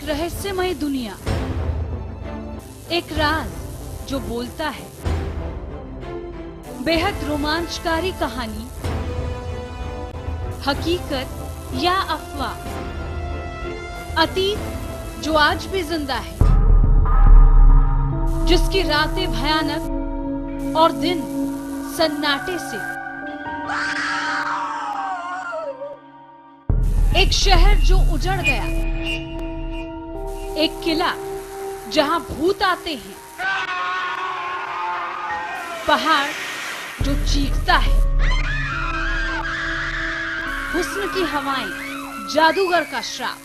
रहस्यमय दुनिया, एक राज जो बोलता है। बेहद रोमांचकारी कहानी, हकीकत या अफवाह, अतीत जो आज भी जिंदा है, जिसकी रातें भयानक और दिन सन्नाटे से। एक शहर जो उजड़ गया, एक किला जहां भूत आते हैं, पहाड़ जो चीखता है, हुस्न की हवाएं, जादूगर का श्राप,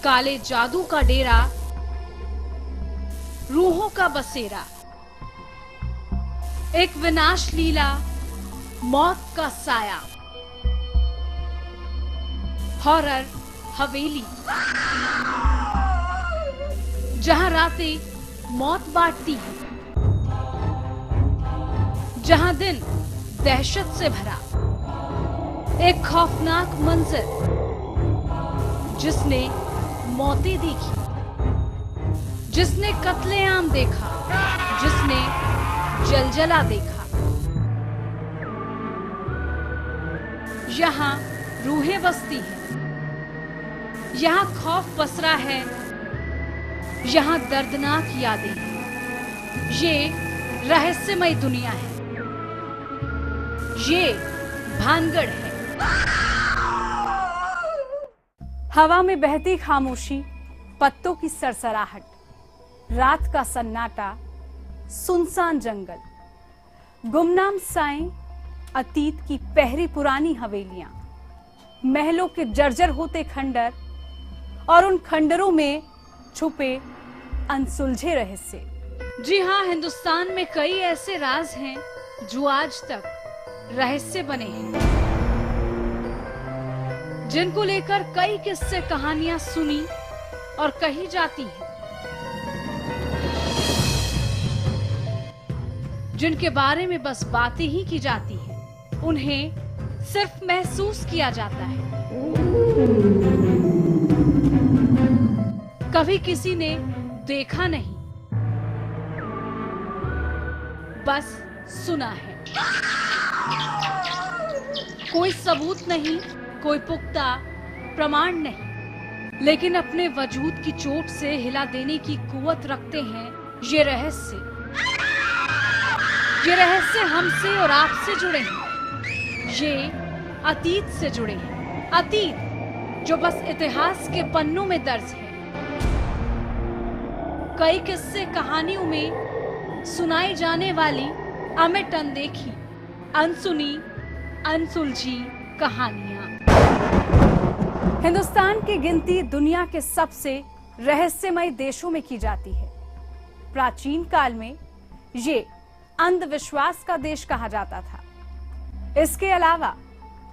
काले जादू का डेरा, रूहों का बसेरा, एक विनाश लीला, मौत का साया, हॉरर हवेली, जहां रातें मौत बांटती हैं, जहां दिन दहशत से भरा, एक खौफनाक मंजर जिसने मौतें देखी, जिसने कत्लेआम देखा, जिसने जलजला देखा। यहाँ रूहें बसती हैं, यहाँ खौफ पसरा है, यहाँ दर्दनाक यादें हैं। ये रहस्यमय दुनिया है, ये भानगढ़ है। हवा में बहती खामोशी, पत्तों की सरसराहट, रात का सन्नाटा, सुनसान जंगल, गुमनाम साएं, अतीत की पहरी पुरानी हवेलियां, महलों के जर्जर होते खंडर और उन खंडरों में छुपे अनसुलझे रहस्य। जी हाँ, हिंदुस्तान में कई ऐसे राज हैं जो आज तक रहस्य बने हैं, जिनको लेकर कई किस्से कहानियां सुनी और कही जाती हैं, जिनके बारे में बस बातें ही की जाती हैं, उन्हें सिर्फ महसूस किया जाता है। कभी किसी ने देखा नहीं, बस सुना है। कोई सबूत नहीं, कोई पुख्ता प्रमाण नहीं, लेकिन अपने वजूद की चोट से हिला देने की कुव्वत रखते हैं ये रहस्य। ये रहस्य हमसे और आपसे जुड़े हैं, ये अतीत से जुड़े हैं। अतीत जो बस इतिहास के पन्नों में दर्ज है। कई किस्से कहानियों में सुनाई जाने वाली अमिट अनदेखी, अनसुनी, अनसुलझी कहानियां। हिंदुस्तान की गिनती दुनिया के सबसे रहस्यमय देशों में की जाती है। प्राचीन काल में ये अंधविश्वास का देश कहा जाता था। इसके अलावा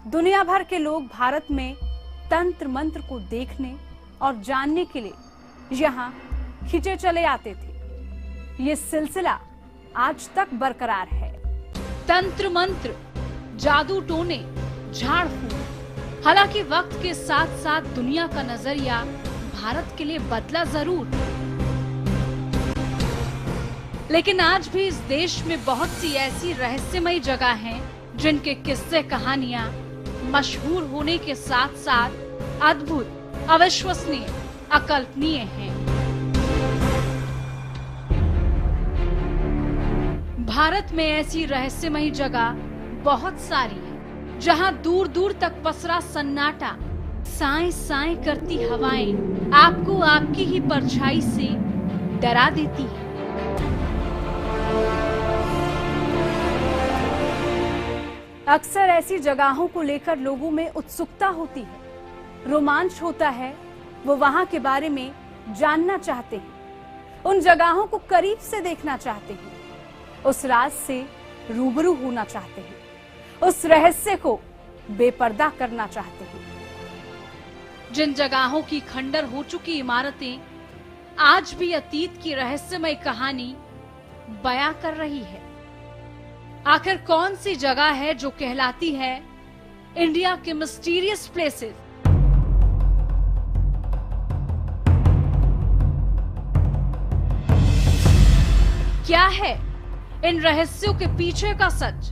दुनिया भर के लोग भारत में तंत्र मंत्र को देखने और जानने के लिए यहाँ खिंचे चले आते थे। ये सिलसिला आज तक बरकरार है। तंत्र मंत्र, जादू टोने, झाड़ फूक, हालांकि वक्त के साथ साथ दुनिया का नजरिया भारत के लिए बदला जरूर, लेकिन आज भी इस देश में बहुत सी ऐसी रहस्यमय जगह हैं जिनके किस्से कहानियां मशहूर होने के साथ साथ अद्भुत, अविश्वसनीय, अकल्पनीय हैं। भारत में ऐसी रहस्यमय जगह बहुत सारी है, जहां दूर दूर तक पसरा सन्नाटा, साएं साएं करती हवाएं आपको आपकी ही परछाई से डरा देती है। अक्सर ऐसी जगहों को लेकर लोगों में उत्सुकता होती है, रोमांच होता है, वो वहां के बारे में जानना चाहते हैं, उन जगहों को करीब से देखना चाहते हैं, उस राज से रूबरू होना चाहते हैं, उस रहस्य को बेपर्दा करना चाहते हैं। जिन जगहों की खंडर हो चुकी इमारतें आज भी अतीत की रहस्यमय कहानी बयां कर रही है। आखिर कौन सी जगह है जो कहलाती है इंडिया के मिस्टीरियस प्लेसेस? क्या है इन रहस्यों के पीछे का सच?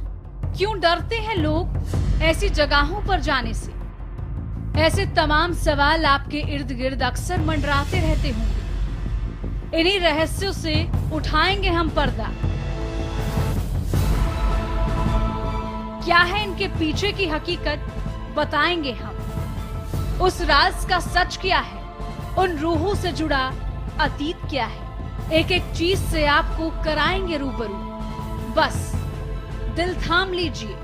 क्यों डरते हैं लोग ऐसी जगहों पर जाने से? ऐसे तमाम सवाल आपके इर्द गिर्द अक्सर मंडराते रहते होंगे। इन्हीं रहस्यों से उठाएंगे हम पर्दा। क्या है इनके पीछे की हकीकत, बताएंगे हम। उस राज का सच क्या है, उन रूहों से जुड़ा अतीत क्या है, एक एक चीज से आपको कराएंगे रूबरू। बस दिल थाम लीजिए,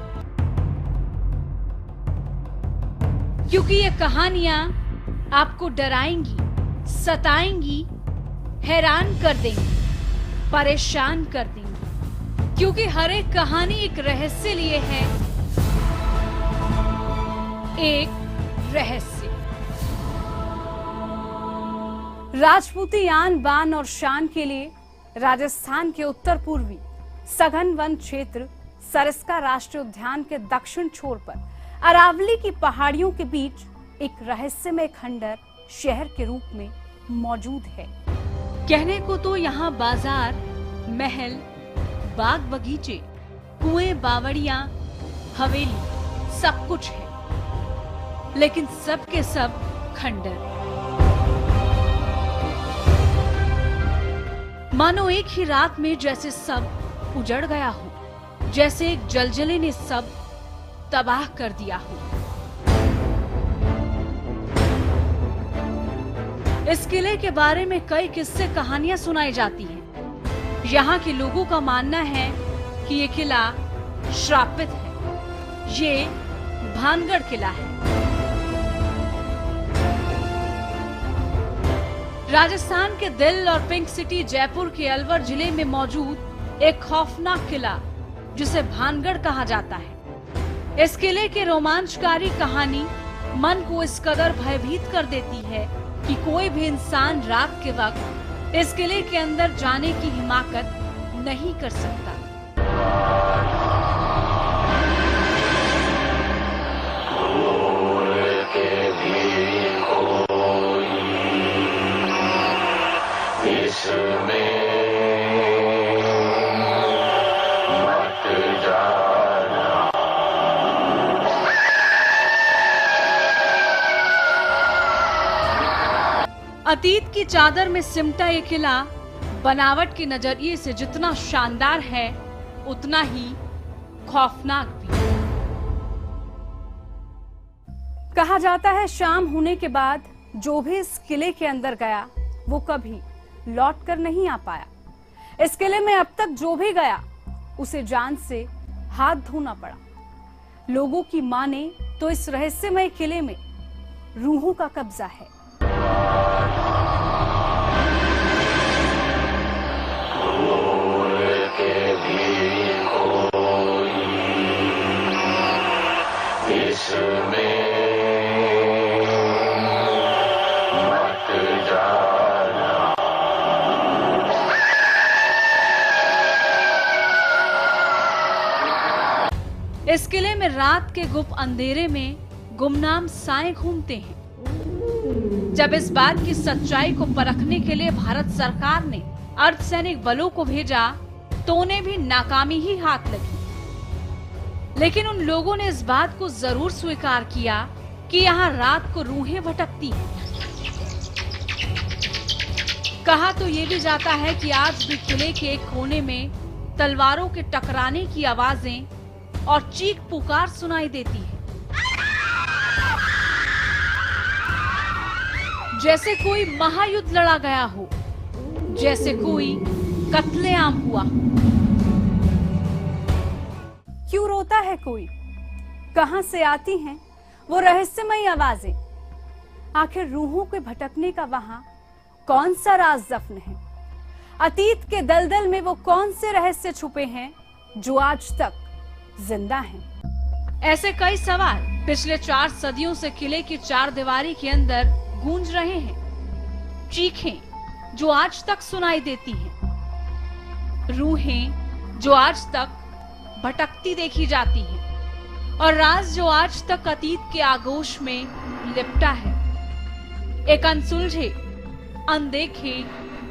क्योंकि ये कहानियां आपको डराएंगी, सताएंगी, हैरान कर देंगी, परेशान कर देंगी, क्योंकि हर एक कहानी एक रहस्य लिए है। एक रहस्य। राजपूती आन बान और शान के लिए राजस्थान के उत्तर पूर्वी सघन वन क्षेत्र सरिस्का राष्ट्रीय उद्यान के दक्षिण छोर पर अरावली की पहाड़ियों के बीच एक रहस्यमय खंडर शहर के रूप में मौजूद है। कहने को तो यहाँ बाजार, महल, बाग बगीचे, कुएं, बावड़ियां, हवेली सब कुछ है, लेकिन सब के सब खंडर। मानो एक ही रात में जैसे सब उजड़ गया हो, जैसे एक जलजले ने सब तबाह कर दिया हो। इस किले के बारे में कई किस्से कहानियां सुनाई जाती हैं। यहाँ के लोगों का मानना है कि ये किला श्रापित है। ये भानगढ़ किला है। राजस्थान के दिल और पिंक सिटी जयपुर के अलवर जिले में मौजूद एक खौफनाक किला, जिसे भानगढ़ कहा जाता है। इस किले की रोमांचकारी कहानी मन को इस कदर भयभीत कर देती है कि कोई भी इंसान रात के वक्त इस किले के अंदर जाने की हिमाकत नहीं कर सकता। अतीत की चादर में सिमटा ये किला बनावट के नजरिए से जितना शानदार है, उतना ही खौफनाक भी। कहा जाता है शाम होने के बाद जो भी इस किले के अंदर गया वो कभी लौट कर नहीं आ पाया। इस किले में अब तक जो भी गया उसे जान से हाथ धोना पड़ा। लोगों की माने तो इस रहस्यमय किले में रूहों का कब्जा है। इस किले में रात के गुप्त अंधेरे में गुमनाम साएं घूमते हैं। जब इस बात की सच्चाई को परखने के लिए भारत सरकार ने अर्धसैनिक बलों को भेजा तो उन्हें भी नाकामी ही हाथ लगी। लेकिन उन लोगों ने इस बात को जरूर स्वीकार किया कि यहाँ रात को रूहें भटकती हैं। कहा तो ये भी जाता है कि आज भी किले के एक कोने में तलवारों के टकराने की आवाजें और चीख पुकार सुनाई देती है, जैसे कोई महायुद्ध लड़ा गया हो, जैसे कोई कत्लेआम हुआ। क्यों रोता है कोई? कहां से आती हैं वो रहस्यमयी आवाजें? आखिर रूहों के भटकने का वहां कौन सा राज दफन है? अतीत के दलदल में वो कौन से रहस्य छुपे हैं जो आज तक जिंदा हैं? ऐसे कई सवाल पिछले 4 सदियों से किले की चार दीवारी के अंदर गूंज रहे हैं। चीखें जो आज तक सुनाई देती हैं, रूहें जो आज तक भटकती देखी जाती हैं, और राज जो आज तक अतीत के आगोश में लिपटा है। एक अनसुलझे, अनदेखे,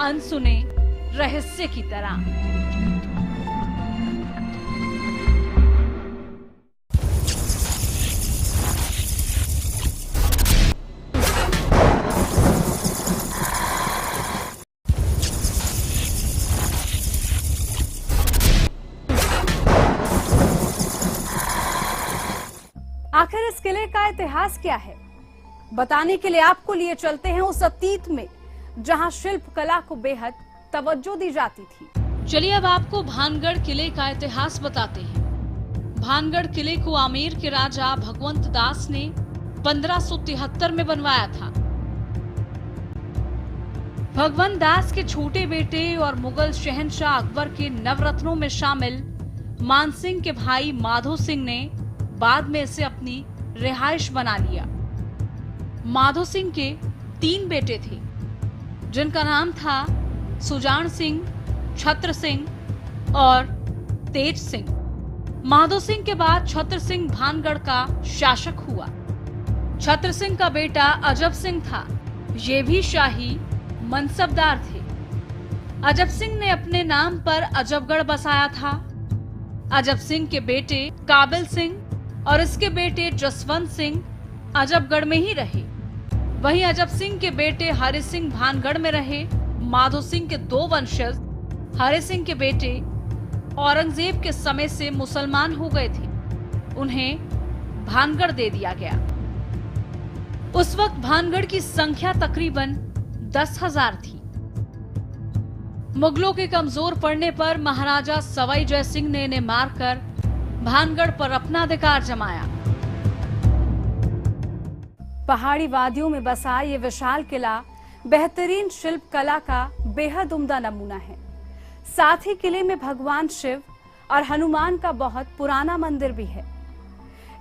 अनसुने रहस्य की तरह। आखिर इस किले का इतिहास क्या है, बताने के लिए आपको लिए चलते हैं उस अतीत में जहां शिल्प कला को बेहद तवज्जो दी जाती थी। चलिए अब आपको भानगढ़ किले का इतिहास बताते हैं। भानगढ़ किले को आमेर के राजा भगवंत दास ने 1573 में बनवाया था। भगवंत दास के छोटे बेटे और मुगल शहंशाह अकबर के नवरत्नों में शामिल मानसिंह के भाई माधो सिंह ने बाद में इसे अपनी रिहाइश बना लिया। माधो सिंह के 3 बेटे थे, जिनका नाम था सुजान सिंह, छत्र सिंह और तेज सिंह। माधो सिंह के बाद छत्र सिंह भानगढ़ का शासक हुआ। छत्र सिंह का बेटा अजब सिंह था, ये भी शाही मनसबदार थे। अजब सिंह ने अपने नाम पर अजबगढ़ बसाया था। अजब सिंह के बेटे काबिल सिंह और इसके बेटे जसवंत सिंह अजबगढ़ में ही रहे। वहीं अजब सिंह के बेटे हरि सिंह भानगढ़ में रहे। माधो सिंह के 2 वंशज हरि सिंह के बेटे औरंगजेब के समय से मुसलमान हो गए थे, उन्हें भानगढ़ दे दिया गया। उस वक्त भानगढ़ की संख्या तकरीबन 10,000 थी। मुगलों के कमजोर पड़ने पर महाराजा सवाई जय सिंह ने इन्हें मारकर भानगढ़ पर अपना अधिकार जमाया। पहाड़ी वादियों में बसा ये विशाल किला बेहतरीन शिल्प कला का बेहद उम्दा नमूना है। साथ ही किले में भगवान शिव और हनुमान का बहुत पुराना मंदिर भी है।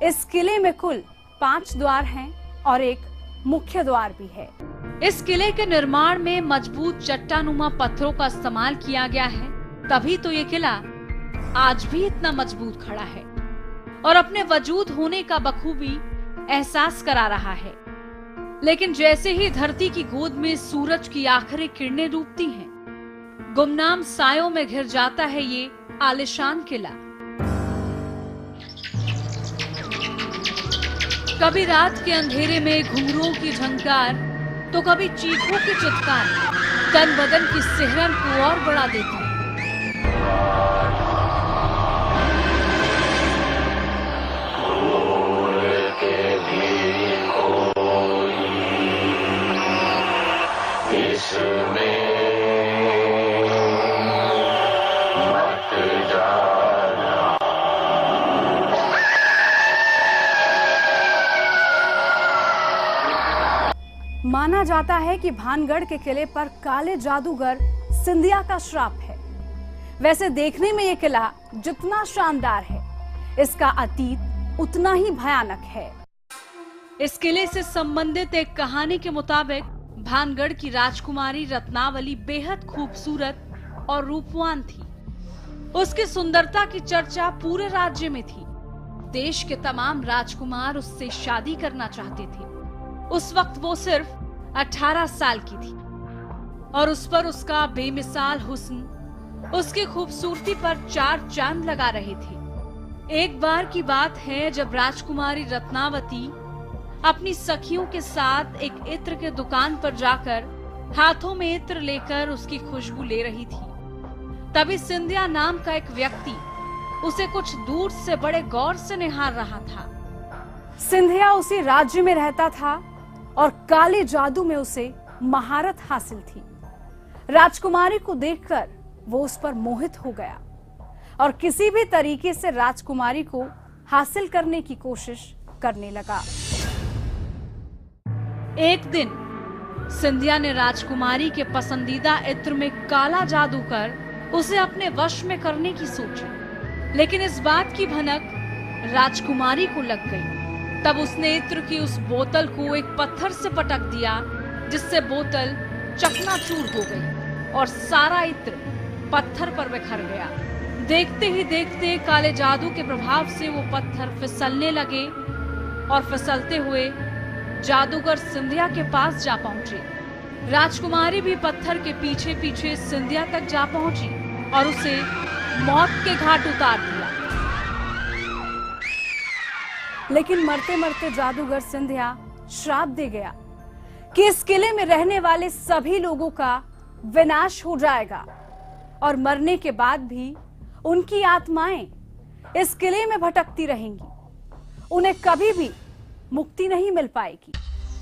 इस किले में कुल 5 द्वार हैं और एक मुख्य द्वार भी है। इस किले के निर्माण में मजबूत चट्टानुमा पत्थरों का इस्तेमाल किया गया है, तभी तो ये किला आज भी इतना मजबूत खड़ा है और अपने वजूद होने का बखूबी एहसास करा रहा है। लेकिन जैसे ही धरती की गोद में सूरज की आखिरी किरणें डूबती हैं, गुमनाम सायों में घिर जाता है ये आलिशान किला। कभी रात के अंधेरे में घुंघरुओं की झंकार तो कभी चीखों की चित्कार तन बदन की सिहरन को और बढ़ा देती है। माना जाता है कि भानगढ़ के किले पर काले जादूगर सिंधिया का श्राप है। वैसे देखने में यह किला जितना शानदार है, इसका अतीत उतना ही भयानक है। इस किले से संबंधित एक कहानी के मुताबिक भानगढ़ की राजकुमारी रत्नावली बेहद खूबसूरत और रूपवान थी। उसकी सुंदरता की चर्चा पूरे राज्य में थी। देश के तमाम राजकुमार उससे शादी करना चाहते थे। उस वक्त वो सिर्फ 18 साल की थी और उस पर उसका बेमिसाल हुस्न, उसकी खूबसूरती पर 4 चांद लगा रहे थे। एक बार की बात है जब राजकुमारी रत्नावती अपनी सखियों के साथ एक इत्र के दुकान पर जाकर हाथों में इत्र लेकर उसकी खुशबू ले रही थी। तभी सिंधिया नाम का एक व्यक्ति उसे कुछ दूर से बड़े गौर से निहार रहा था। सिंधिया उसी राज्य में रहता था और काले जादू में उसे महारत हासिल थी। राजकुमारी को देखकर वो उस पर मोहित हो गया और किसी भी तरीके से राजकुमारी को हासिल करने की कोशिश करने लगा। एक दिन सिंधिया ने राजकुमारी के पसंदीदा इत्र में काला जादू कर उसे अपने वश में करने की सोची, लेकिन इस बात की भनक राजकुमारी को लग गई। तब उसने इत्र की उस बोतल को एक पत्थर से पटक दिया, जिससे बोतल चकनाचूर हो गई और सारा इत्र पत्थर पर बिखर गया। देखते ही देखते काले जादू के प्रभाव से वो पत्थर फिसलने लगे और फिसलते हुए जादूगर सिंधिया के पास जा पहुंचे। राजकुमारी भी पत्थर के पीछे पीछे सिंधिया तक जा पहुंची और उसे मौत के घाट उतार दिया। लेकिन मरते मरते जादूगर सिंधिया श्राप दे गया कि इस किले में रहने वाले सभी लोगों का विनाश हो जाएगा और मरने के बाद भी उनकी आत्माएं इस किले में भटकती रहेंगी, उन्हें कभी भी मुक्ति नहीं मिल पाएगी।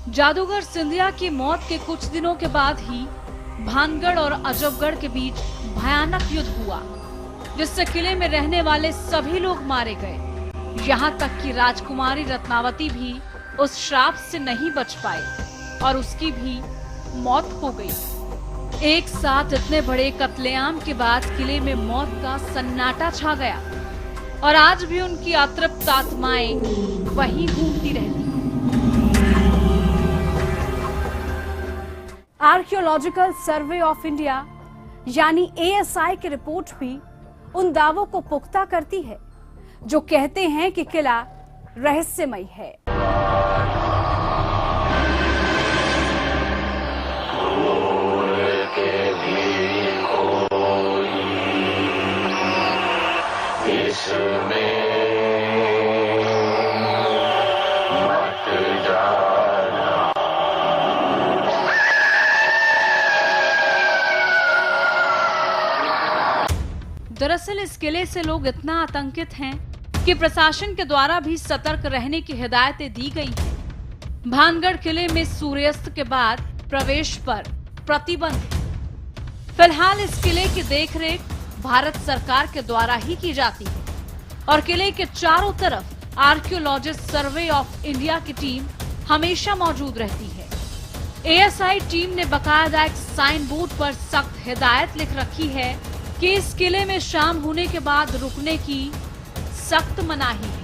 जादूगर सिंधिया की मौत के कुछ दिनों के बाद ही भानगढ़ और अजबगढ़ के बीच भयानक युद्ध हुआ, जिससे किले में रहने वाले सभी लोग मारे गए। यहाँ तक कि राजकुमारी रत्नावती भी उस श्राप से नहीं बच पाई और उसकी भी मौत हो गई। एक साथ इतने बड़े कत्लेआम के बाद किले में मौत का सन्नाटा छा गया और आज भी उनकी अतृप्त आत्माएं वहीं घूमती रहती। आर्कियोलॉजिकल सर्वे ऑफ इंडिया यानी ASI की रिपोर्ट भी उन दावों को पुख्ता करती है जो कहते हैं कि किला रहस्यमय है। दरअसल इस किले से लोग इतना आतंकित हैं कि प्रशासन के द्वारा भी सतर्क रहने की हिदायतें दी गई हैं। भानगढ़ किले में सूर्यास्त के बाद प्रवेश पर प्रतिबंध है। फिलहाल इस किले की देखरेख भारत सरकार के द्वारा ही की जाती है और किले के चारों तरफ आर्कियोलॉजिस्ट सर्वे ऑफ इंडिया की टीम हमेशा मौजूद रहती है। ASI टीम ने बाकायदा एक साइन बोर्ड पर सख्त हिदायत लिख रखी है कि इस किले में शाम होने के बाद रुकने की सख्त मनाही है।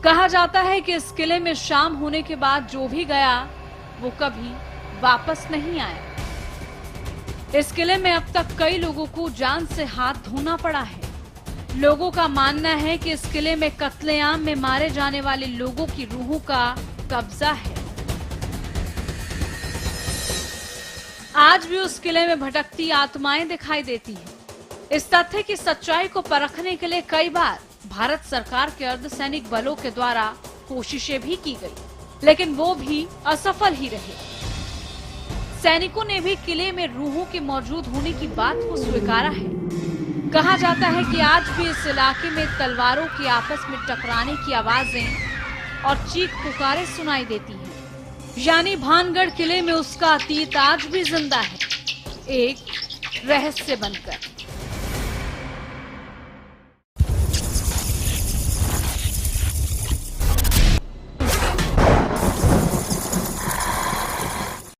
कहा जाता है कि इस किले में शाम होने के बाद जो भी गया वो कभी वापस नहीं आया। इस किले में अब तक कई लोगों को जान से हाथ धोना पड़ा है। लोगों का मानना है कि इस किले में कत्लेआम में मारे जाने वाले लोगों की रूहों का कब्जा है। आज भी उस किले में भटकती आत्माएं दिखाई देती हैं। इस तथ्य की सच्चाई को परखने के लिए कई बार भारत सरकार के अर्धसैनिक बलों के द्वारा कोशिशें भी की गई, लेकिन वो भी असफल ही रहे। सैनिकों ने भी किले में रूहों के मौजूद होने की बात को स्वीकारा है। कहा जाता है कि आज भी इस इलाके में तलवारों के आपस में टकराने की आवाजें और चीख पुकारें सुनाई देती हैं। यानी भानगढ़ किले में उसका अतीत आज भी जिंदा है, एक रहस्य बनकर।